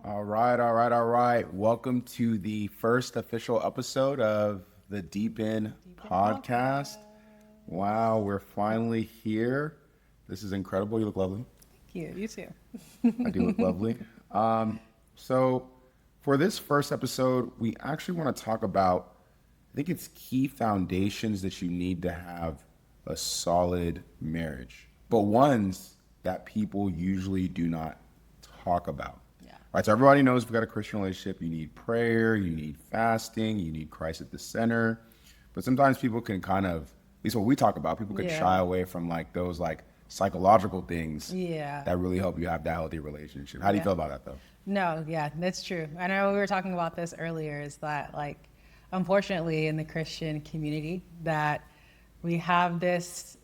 All right. Welcome to the first official episode of the Deep In podcast. Wow, we're finally here. This is incredible. You look lovely. Thank you. You too. I do look lovely. So for this first episode, we actually want to talk about, I think it's key foundations that you need to have a solid marriage, but ones that people usually do not talk about. Yeah. Right, so everybody knows if you've got a Christian relationship, you need prayer, you need fasting, you need Christ at the center. But sometimes people can kind of, at least what we talk about, people could shy away from like those like psychological things that really help you have that healthy relationship. How do you feel about that though? No, yeah, that's true. I know we were talking about this earlier, is that like, unfortunately in the Christian community that we have this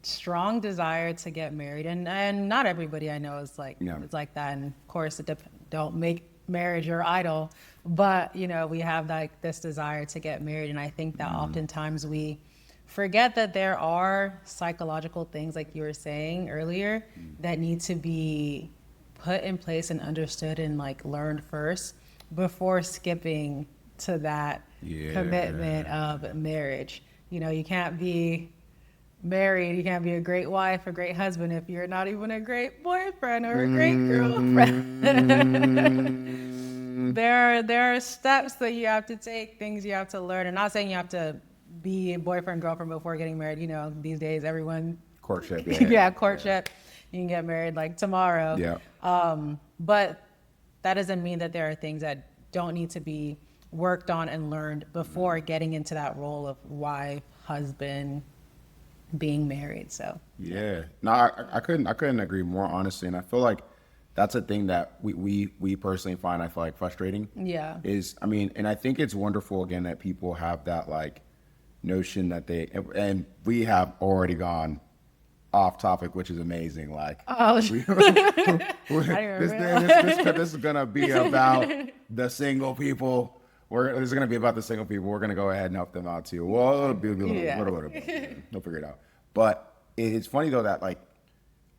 strong desire to get married, and not everybody I know is like, it's like that. And of course don't make marriage your idol, but you know, we have like this desire to get married. And I think that oftentimes we forget that there are psychological things, like you were saying earlier, that need to be put in place and understood and like learned first before skipping to that commitment of marriage. You know, you can't be married, you can't be a great wife, a great husband if you're not even a great boyfriend or a great girlfriend. There are steps that you have to take, things you have to learn. And not saying you have to be a boyfriend, girlfriend before getting married. You know, these days everyone Courtship. Courtship. You can get married like tomorrow. But that doesn't mean that there are things that don't need to be worked on and learned before getting into that role of wife, husband, being married. So no, I couldn't agree more, honestly. And I feel like that's a thing that we personally find, I feel like, frustrating. Is, I mean, and I think it's wonderful again that people have that like notion that and we have already gone off topic, which is amazing. Like, this is gonna be about the single people. This is gonna be about the single people. We're gonna go ahead and help them out too. Well, it'll be a little bit. We'll figure it out. But it's funny though that like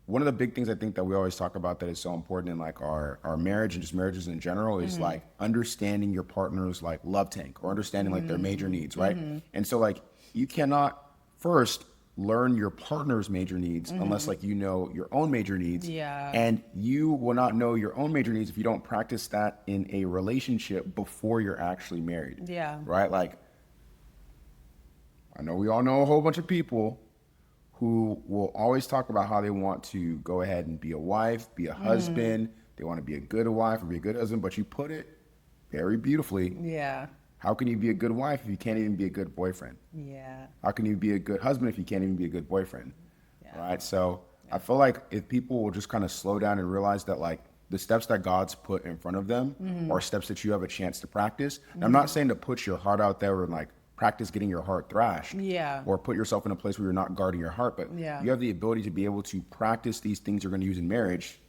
one of the big things I think that we always talk about that is so important in like our marriage and just marriages in general is like understanding your partner's like love tank, or understanding like their major needs, right? And so like you cannot first learn your partner's major needs unless like you know your own major needs. And you will not know your own major needs if you don't practice that in a relationship before you're actually married. Right? Like, I know we all know a whole bunch of people who will always talk about how they want to go ahead and be a wife, be a husband. They want to be a good wife or be a good husband, but you put it very beautifully. How can you be a good wife if you can't even be a good boyfriend? How can you be a good husband if you can't even be a good boyfriend? Right? So I feel like if people will just kind of slow down and realize that like the steps that God's put in front of them are steps that you have a chance to practice. And I'm not saying to put your heart out there and like practice getting your heart thrashed or put yourself in a place where you're not guarding your heart, but you have the ability to be able to practice these things you're going to use in marriage.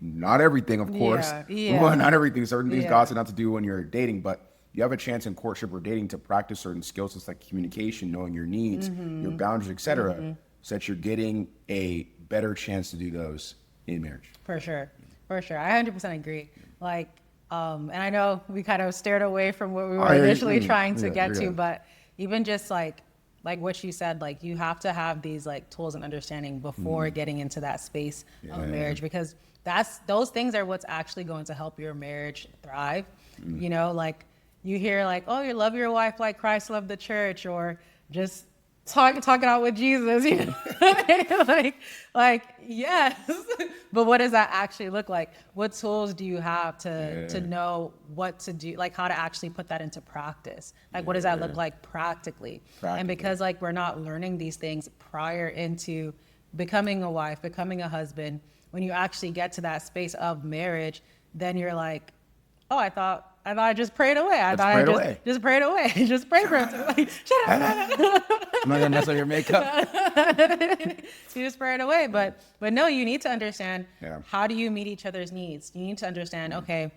Not everything, of course. Not everything. Certain things God said not to do when you're dating, but you have a chance in courtship or dating to practice certain skills. It's like communication, knowing your needs, your boundaries, etc., so that you're getting a better chance to do those in marriage. For sure. I 100% agree. Like, and I know we kind of stared away from what we were initially trying to get to, but even just like what you said, like you have to have these like tools and understanding before getting into that space of marriage, because those things are what's actually going to help your marriage thrive. You know, like you hear like, oh, you love your wife like Christ loved the church, or just talking out with Jesus, you know? like yes, but what does that actually look like? What tools do you have to know what to do, like how to actually put that into practice? Like what does that look like practically? And because like we're not learning these things prior into becoming a wife, becoming a husband, when you actually get to that space of marriage, then you're like, oh, I thought I just prayed away. I just prayed away. Just pray for him. Like, shut up. I'm not gonna mess up your makeup. You just prayed away. But no, you need to understand how do you meet each other's needs? You need to understand, okay,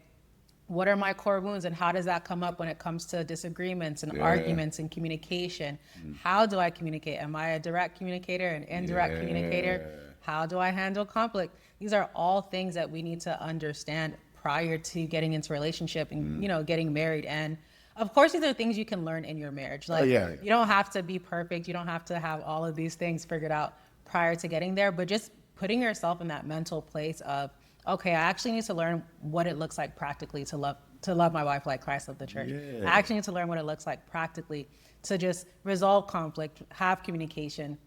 what are my core wounds and how does that come up when it comes to disagreements and arguments and communication? How do I communicate? Am I a direct communicator, an indirect communicator? How do I handle conflict? These are all things that we need to understand prior to getting into a relationship and, getting married. And of course, these are things you can learn in your marriage. Like, you don't have to be perfect. You don't have to have all of these things figured out prior to getting there, but just putting yourself in that mental place of, okay, I actually need to learn what it looks like practically to love my wife like Christ loved the church. I actually need to learn what it looks like practically to just resolve conflict, have communication.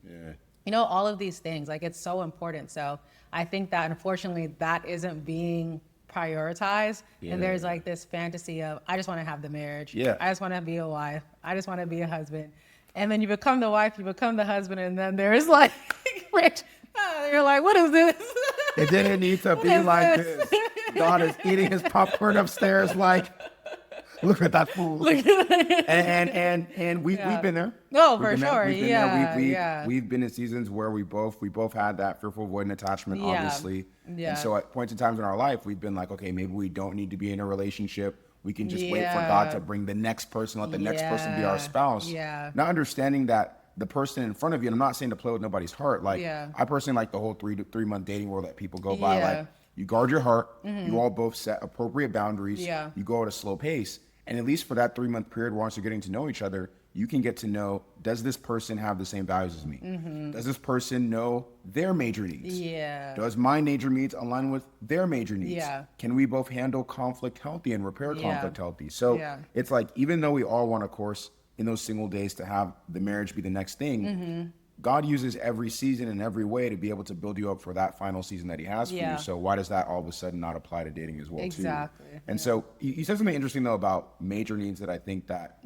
All of these things, like, it's so important. So I think that unfortunately that isn't being prioritized. And there's like this fantasy of, I just want to have the marriage. I just want to be a wife. I just want to be a husband. And then you become the wife, you become the husband, and then there's like, Rich, you're like, what is this? It didn't need to be like this. God is eating his popcorn upstairs like, look at that fool. And we've been there. No, for sure. We've been in seasons where we both had that fearful avoidant attachment, obviously. And so at points in times in our life, we've been like, okay, maybe we don't need to be in a relationship. We can just wait for God to bring the next person, let the next person be our spouse. Not understanding that the person in front of you, and I'm not saying to play with nobody's heart. Like, I personally like the whole 3 month dating world that people go by. Like, you guard your heart. You all both set appropriate boundaries. You go at a slow pace. And at least for that 3 month period, once you're getting to know each other, you can get to know, does this person have the same values as me? Does this person know their major needs? Does my major needs align with their major needs? Can we both handle conflict healthy and repair conflict healthy? So it's like, even though we all want, of course, in those single days to have the marriage be the next thing, God uses every season in every way to be able to build you up for that final season that he has for you. So why does that all of a sudden not apply to dating as well, too? And so you said something interesting, though, about major needs that I think that,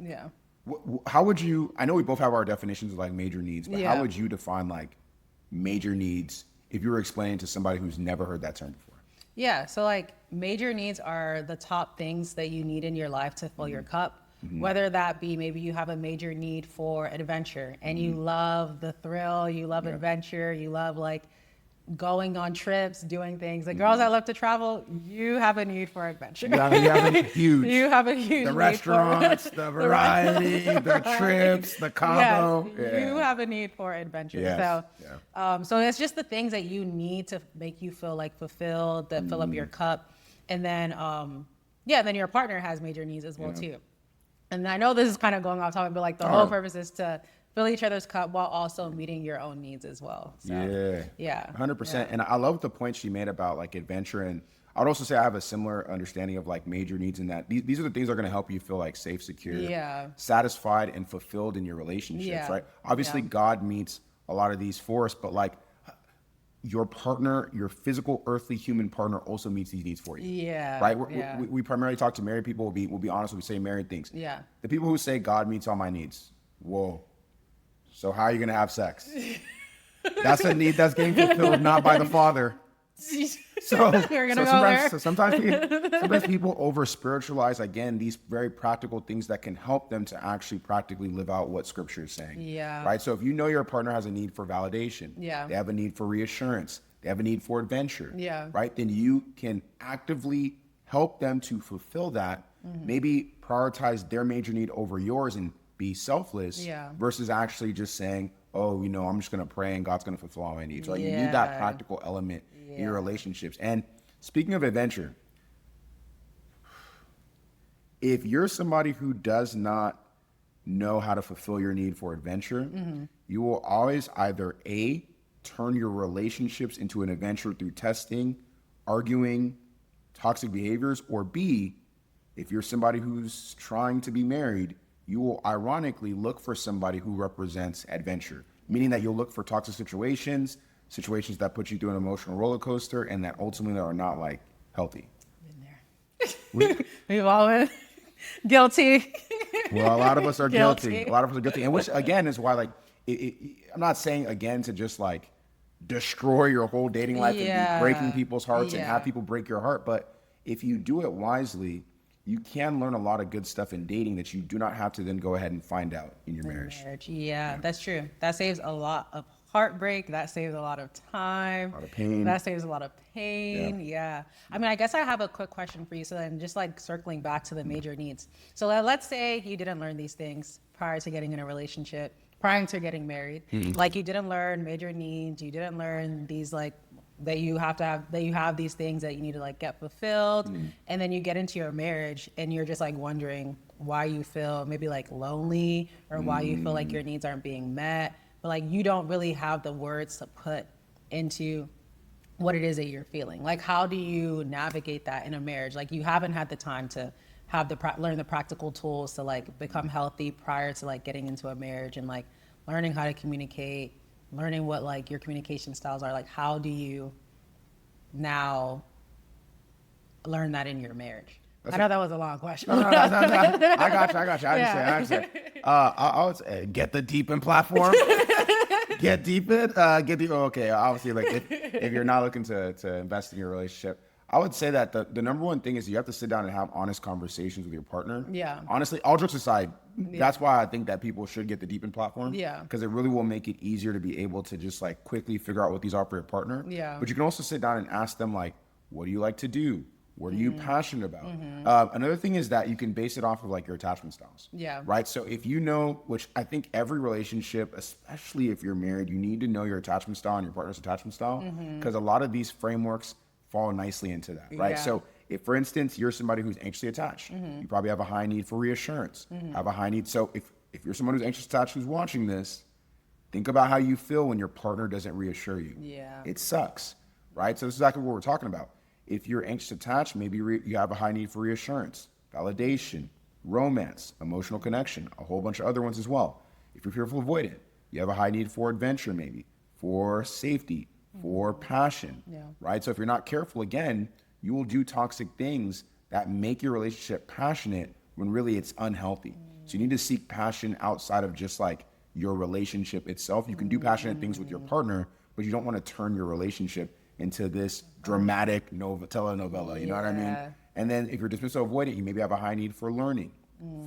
how would you, I know we both have our definitions of like major needs, but how would you define like major needs if you were explaining to somebody who's never heard that term before? So like major needs are the top things that you need in your life to fill your cup. Whether that be, maybe you have a major need for adventure and you love the thrill, you love adventure, you love like going on trips, doing things. Like girls that love to travel, you have a need for adventure. You have a huge. You have a huge. The restaurants, the variety, the trips, the combo. You have a need for adventure. So it's just the things that you need to make you feel like fulfilled, that fill up your cup, and then then your partner has major needs as well too. And I know this is kind of going off topic, but like the whole purpose is to fill each other's cup while also meeting your own needs as well. So, 100%. And I love the point she made about like adventure. And I would also say I have a similar understanding of like major needs in that these are the things that are going to help you feel like safe, secure, satisfied, and fulfilled in your relationships, right? Obviously, God meets a lot of these for us, but like your partner, your physical, earthly human partner also meets these needs for you. Right? We primarily talk to married people. We'll be honest when we say married things. The people who say God meets all my needs. Whoa. So how are you going to have sex? That's a need that's getting fulfilled, not by the Father. Sometimes people over spiritualize, again, these very practical things that can help them to actually practically live out what Scripture is saying. Right? So if you know your partner has a need for validation, they have a need for reassurance, they have a need for adventure, right? Then you can actively help them to fulfill that. Maybe prioritize their major need over yours and be selfless versus actually just saying, oh, I'm just going to pray and God's going to fulfill all my needs. Like you need that practical element in your relationships. And speaking of adventure, if you're somebody who does not know how to fulfill your need for adventure, you will always either A, turn your relationships into an adventure through testing, arguing, toxic behaviors, or B, if you're somebody who's trying to be married, you will ironically look for somebody who represents adventure, meaning that you'll look for toxic situations that put you through an emotional roller coaster and that ultimately are not like healthy. Been there. We've all been guilty. Well, a lot of us are guilty. A lot of us are guilty. And which again is why like, I'm not saying again to just like destroy your whole dating life and be breaking people's hearts and have people break your heart. But if you do it wisely, you can learn a lot of good stuff in dating that you do not have to then go ahead and find out in your marriage. Yeah, that's true. That saves a lot of heartbreak. That saves a lot of time. A lot of pain. That saves a lot of pain. I mean, I guess I have a quick question for you. So then just like circling back to the major needs. So let's say you didn't learn these things prior to getting in a relationship, prior to getting married. Like you didn't learn major needs. You didn't learn these like that you have these things that you need to like get fulfilled, and then you get into your marriage and you're just like wondering why you feel maybe like lonely or why you feel like your needs aren't being met, but like you don't really have the words to put into what it is that you're feeling. Like, how do you navigate that in a marriage? Like, you haven't had the time to have learn the practical tools to like become healthy prior to like getting into a marriage, and like learning how to communicate, learning what like your communication styles are. Like, how do you now learn that in your marriage? I know that was a long question. No, I got you. I understand. I would say get the deepen platform. Get deep in. Get deep. Okay, obviously, like if you're not looking to invest in your relationship, I would say that the number one thing is you have to sit down and have honest conversations with your partner. Yeah. Honestly, all jokes aside, that's why I think that people should get the deepen platform. Yeah. Because it really will make it easier to be able to just like quickly figure out what these are for your partner. Yeah. But you can also sit down and ask them like, what do you like to do? What are you passionate about? Another thing is that you can base it off of like your attachment styles. Yeah. Right. So if you know, which I think every relationship, especially if you're married, you need to know your attachment style and your partner's attachment style, because a lot of these frameworks fall nicely into that. Right. Yeah. So if, for instance, you're somebody who's anxiously attached, you probably have a high need for reassurance, have a high need. So if you're someone who's anxiously attached who's watching this, think about how you feel when your partner doesn't reassure you. Yeah. It sucks. Right. So this is exactly what we're talking about. If you're anxious attached, maybe you have a high need for reassurance, validation, romance, emotional connection, a whole bunch of other ones as well. If you're fearful avoidant, you have a high need for adventure, maybe for safety, for passion, right? So if you're not careful, again, you will do toxic things that make your relationship passionate when really it's unhealthy. So you need to seek passion outside of just like your relationship itself. You can do passionate things with your partner, but you don't want to turn your relationship into this dramatic telenovela, you know what I mean? And then if you're dismissive avoidant, you maybe have a high need for learning,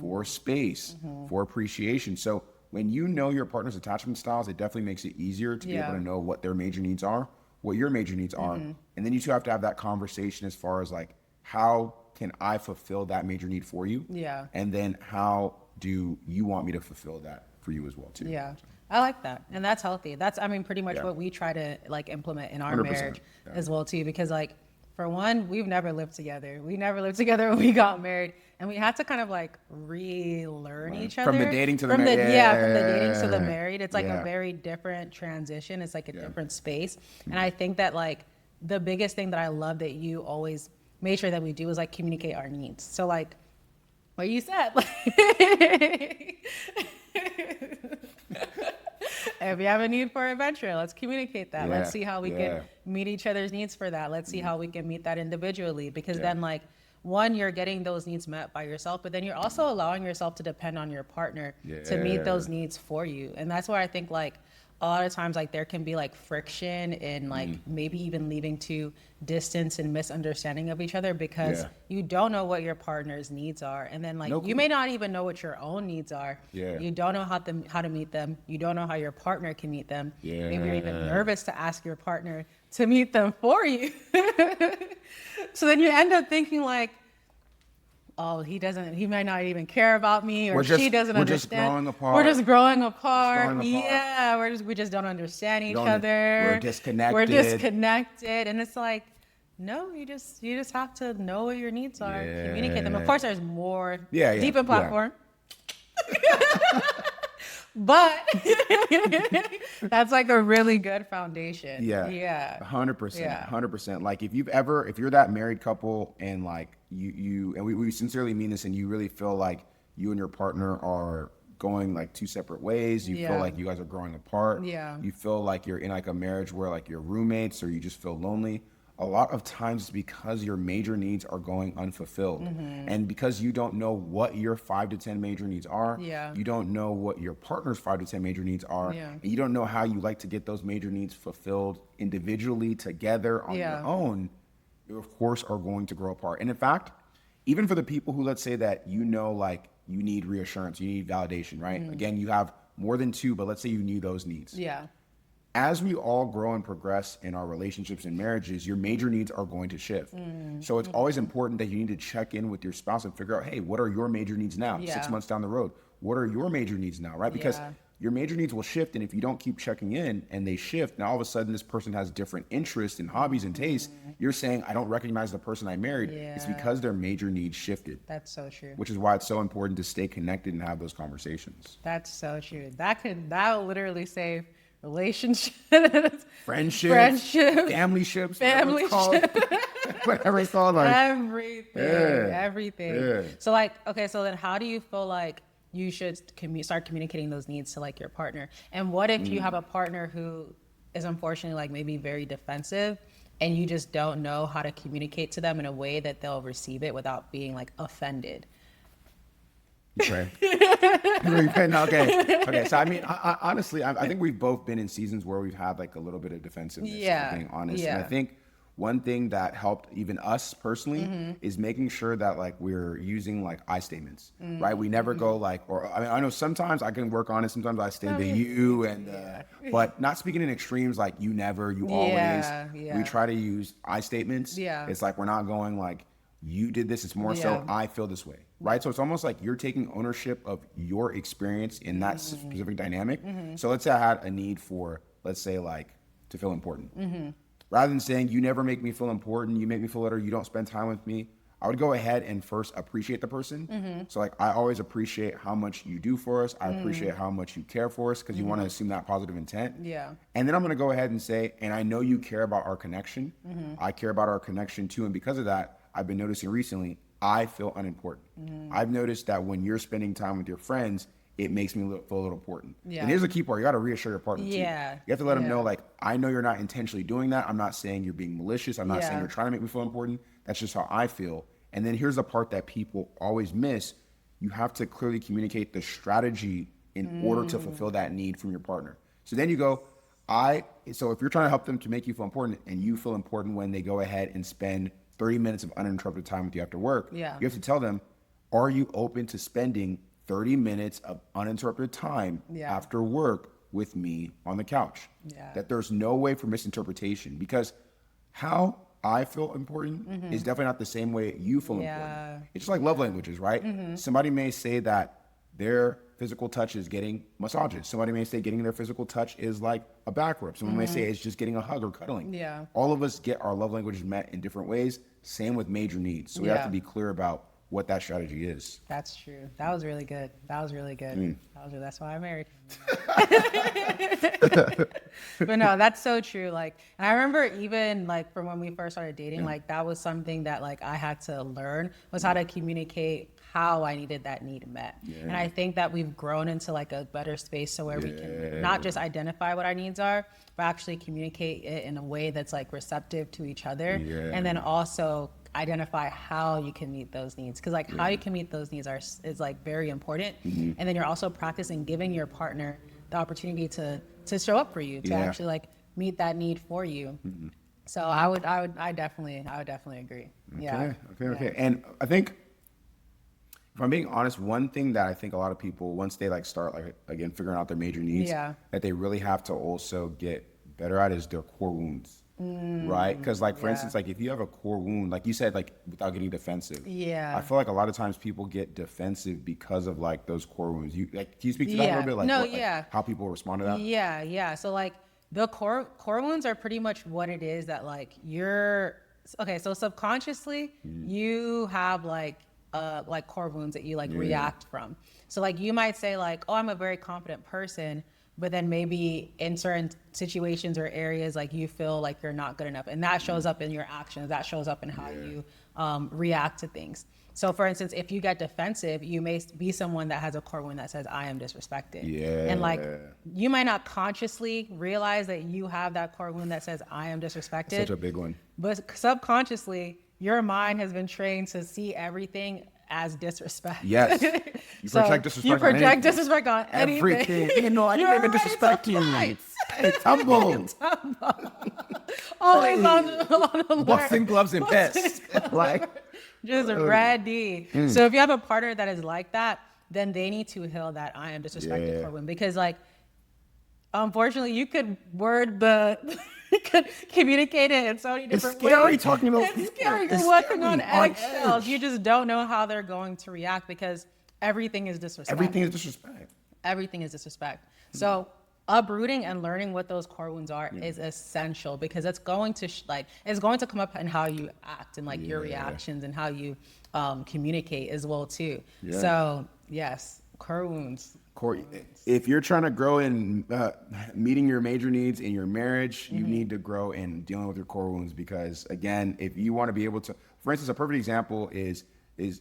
for space, for appreciation. So when you know your partner's attachment styles, it definitely makes it easier to be able to know what their major needs are, what your major needs are. And then you two have to have that conversation as far as like, how can I fulfill that major need for you? Yeah. And then how do you want me to fulfill that for you as well too? Yeah. I like that. And that's healthy. That's, I mean, pretty much what we try to like implement in our 100%, marriage as well too, because like, for one, we've never lived together. We never lived together when we got married, and we had to kind of like relearn each other. From the dating to the married. From the dating to the married. It's like a very different transition. It's like a different space. And I think that like the biggest thing that I love that you always made sure that we do is like communicate our needs. So like what you said, like, if you have a need for adventure, let's communicate that. Let's see how we can meet each other's needs for that. Let's see how we can meet that individually. Because then like, one, you're getting those needs met by yourself, but then you're also allowing yourself to depend on your partner to meet those needs for you. And that's where I think like a lot of times like there can be like friction and like maybe even leading to distance and misunderstanding of each other because you don't know what your partner's needs are. And then like you may not even know what your own needs are. You don't know how to meet them. You don't know how your partner can meet them. Maybe you're even nervous to ask your partner to meet them for you. So then you end up thinking like, oh, he might not even care about me, or she doesn't understand. We're just growing apart. We're just growing apart. Yeah, we just don't understand each other. We're disconnected. And it's like, no, you just have to know what your needs are, communicate them. Of course, there's more deep in platform. But that's like a really good foundation. 100%. Like if you're that married couple and like and we sincerely mean this, and you really feel like you and your partner are going like two separate ways, you feel like you guys are growing apart, you feel like you're in like a marriage where like you're roommates or you just feel lonely, a lot of times it's because your major needs are going unfulfilled. And because you don't know what your 5 to 10 major needs are, you don't know what your partner's 5 to 10 major needs are, and you don't know how you like to get those major needs fulfilled individually together on your own, you of course are going to grow apart. And in fact, even for the people who, let's say that like you need reassurance, you need validation, right? Again, you have more than 2, but let's say you need those needs. As we all grow and progress in our relationships and marriages, your major needs are going to shift. So it's always important that you need to check in with your spouse and figure out, hey, what are your major needs now? 6 months down the road, what are your major needs now, right? Because your major needs will shift. And if you don't keep checking in and they shift, now all of a sudden this person has different interests and hobbies and tastes. You're saying, I don't recognize the person I married. It's because their major needs shifted. That's so true. Which is why it's so important to stay connected and have those conversations. That's so true. That will literally save relationships, friendships, family ships, whatever it's called, like everything. Yeah. So like, okay, so then how do you feel like you should start communicating those needs to like your partner? And what if you have a partner who is unfortunately like maybe very defensive, and you just don't know how to communicate to them in a way that they'll receive it without being like offended? Okay. Okay. So I mean, honestly, I think we've both been in seasons where we've had like a little bit of defensiveness. Yeah. Being honest, Yeah. and I think one thing that helped even us personally is making sure that like we're using like I statements, right? We never go like, or I mean, I know sometimes I can work on it. Sometimes I stand to you, and but not speaking in extremes like you never, you always. We try to use I statements. Yeah. It's like we're not going like you did this. It's more so I feel this way, right? So it's almost like you're taking ownership of your experience in that specific dynamic. So let's say I had a need for, let's say like to feel important. Rather than saying, you never make me feel important, you make me feel better, you don't spend time with me, I would go ahead and first appreciate the person. So like, I always appreciate how much you do for us. I appreciate how much you care for us, because you want to assume that positive intent. Yeah. And then I'm going to go ahead and say, and I know you care about our connection. I care about our connection too. And because of that, I've been noticing recently, I feel unimportant. I've noticed that when you're spending time with your friends, it makes me feel a little important. Yeah. And here's a key part. You got to reassure your partner too. Yeah. You have to let them know, like, I know you're not intentionally doing that. I'm not saying you're being malicious. I'm not saying you're trying to make me feel important. That's just how I feel. And then here's the part that people always miss. You have to clearly communicate the strategy in order to fulfill that need from your partner. So then you go, so if you're trying to help them to make you feel important, and you feel important when they go ahead and spend 30 minutes of uninterrupted time with you after work, you have to tell them, are you open to spending 30 minutes of uninterrupted time after work with me on the couch? That there's no way for misinterpretation, because how I feel important is definitely not the same way you feel important. It's just like love languages, right? Somebody may say that their physical touch is getting massages. Somebody may say getting their physical touch is like a back rub. Someone may say it's just getting a hug or cuddling. All of us get our love languages met in different ways. Same with major needs. So we have to be clear about what that strategy is. That's true. That was really good. That's why I married him. But no, that's so true. Like, and I remember even like from when we first started dating, like that was something that like I had to learn, was how to communicate how I needed that need met. And I think that we've grown into like a better space so where we can not just identify what our needs are, but actually communicate it in a way that's like receptive to each other. And then also identify how you can meet those needs, because like how you can meet those needs is like very important. And then you're also practicing giving your partner the opportunity to show up for you, to actually like meet that need for you. So I definitely agree. Okay. And I think, if I'm being honest, one thing that I think a lot of people, once they like start like again figuring out their major needs, that they really have to also get better at is their core wounds. Right? Because like for instance, like if you have a core wound, like you said, like without getting defensive, I feel like a lot of times people get defensive because of like those core wounds. You like, can you speak to that a little bit? Like, like how people respond to that? So like the core wounds are pretty much what it is that like so subconsciously you have like core wounds that you like react from. So like you might say like, oh, I'm a very confident person, but then maybe in certain situations or areas, like you feel like you're not good enough. And that shows up in your actions. That shows up in how you react to things. So for instance, if you get defensive, you may be someone that has a core wound that says, I am disrespected. And like, you might not consciously realize that you have that core wound that says, I am disrespected. Such a big one. But subconsciously, your mind has been trained to see everything as disrespect. Yes. You project disrespect. You project disrespect on everything. You know, I didn't even disrespect you. It's humble. Always on alert. Boxing gloves and vests. Like just ready. So if you have a partner that is like that, then they need to heal that I am disrespected for women, because like unfortunately you could you could communicate it in so many different ways. It's scary talking about It's scary. You're walking on eggshells. You just don't know how they're going to react, because everything is disrespect. Everything is disrespect. Everything is disrespect. So uprooting and learning what those core wounds are is essential, because it's going to it's going to come up in how you act and like your reactions and how you communicate as well too. So yes, core wounds. If you're trying to grow in meeting your major needs in your marriage, you need to grow in dealing with your core wounds, because again, if you want to be able to, for instance, a perfect example is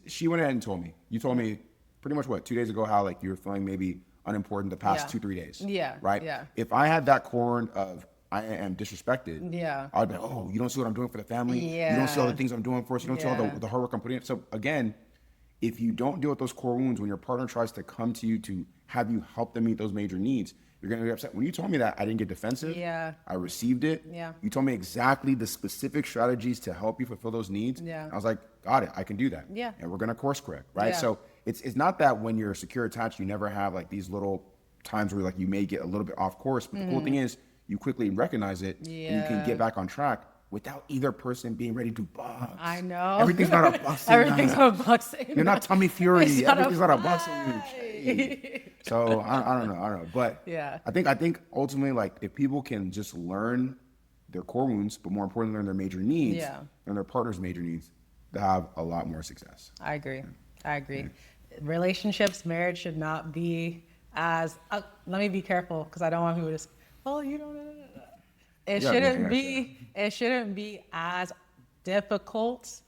she went ahead and told me, you told me pretty much 2 days ago, how like you were feeling maybe unimportant the past 2-3 days. Right. If I had that core of I am disrespected, I'd be like, oh, you don't see what I'm doing for the family. You don't see all the things I'm doing for us. You don't see all the hard work I'm putting in. So again, if you don't deal with those core wounds, when your partner tries to come to you to have you help them meet those major needs, you're going to be upset. When you told me that, I didn't get defensive. I received it. You told me exactly the specific strategies to help you fulfill those needs. I was like, got it. I can do that. And we're going to course correct. Right. So it's not that when you're secure attached, you never have like these little times where like you may get a little bit off course. But the cool thing is you quickly recognize it and you can get back on track without either person being ready to box. I know. Everything's not a boxing. Everything's not a boxing. You're not Tommy Fury. Everything's not a boxing match. So I don't know. But I think ultimately, like, if people can just learn their core wounds, but more importantly, learn their major needs and their partner's major needs, they have a lot more success. I agree. Relationships, marriage should not be as. Let me be careful, because I don't want people to just. Oh, you don't know. It shouldn't be as difficult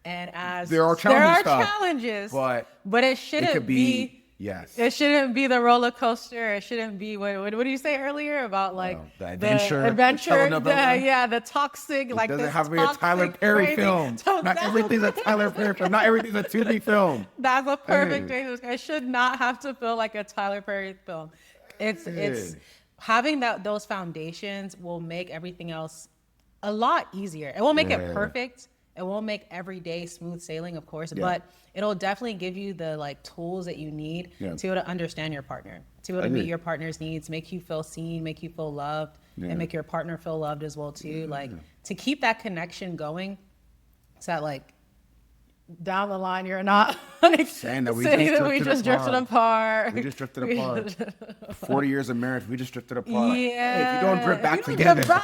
and as there are challenges, but it shouldn't be. Yes. It shouldn't be the roller coaster. It shouldn't be what did you say earlier about like the adventure, the toxic, it like doesn't have to be a Tyler Perry film. Not everything's a Tyler Perry film. Not everything's a Tubi film. That's a perfect way to. It should not have to feel like a Tyler Perry film. It's having those foundations will make everything else a lot easier. It won't make it perfect. It won't make every day smooth sailing, of course, but it'll definitely give you the like tools that you need to be able to understand your partner, to be able to meet your partner's needs, make you feel seen, make you feel loved, and make your partner feel loved as well too. Like to keep that connection going, so that like down the line you're not like saying that we just drifted apart. We just drifted apart. 40 years of marriage, we just drifted apart. Yeah. Hey, if you don't drift back together.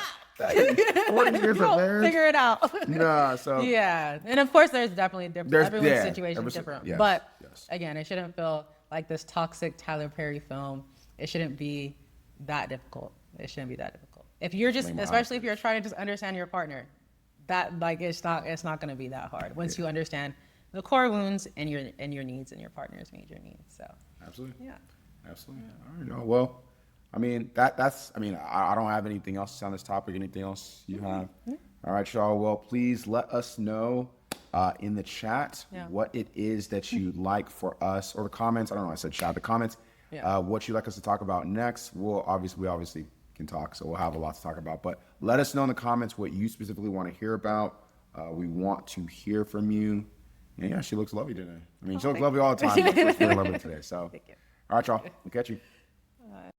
40 years of marriage. Figure it out. Nah, so and of course there's definitely different. Everyone's situation is different, but again, it shouldn't feel like this toxic Tyler Perry film. It shouldn't be that difficult. If you're just, especially if you're trying to just understand your partner, that like it's not going to be that hard once you understand the core wounds and your needs and your partner's major needs. So absolutely. All right. Well, I mean that's I don't have anything else on this topic. Anything else you have? All right, y'all. Well, please let us know in the chat what it is that you'd like for us, or the comments. I don't know. I said chat. The comments. What you'd like us to talk about next. We obviously can talk, so we'll have a lot to talk about. But let us know in the comments what you specifically want to hear about. We want to hear from you. And yeah, she looks lovely today. I mean, she looks lovely all the time. But she looks really lovely today. So, all right, y'all. We'll catch you.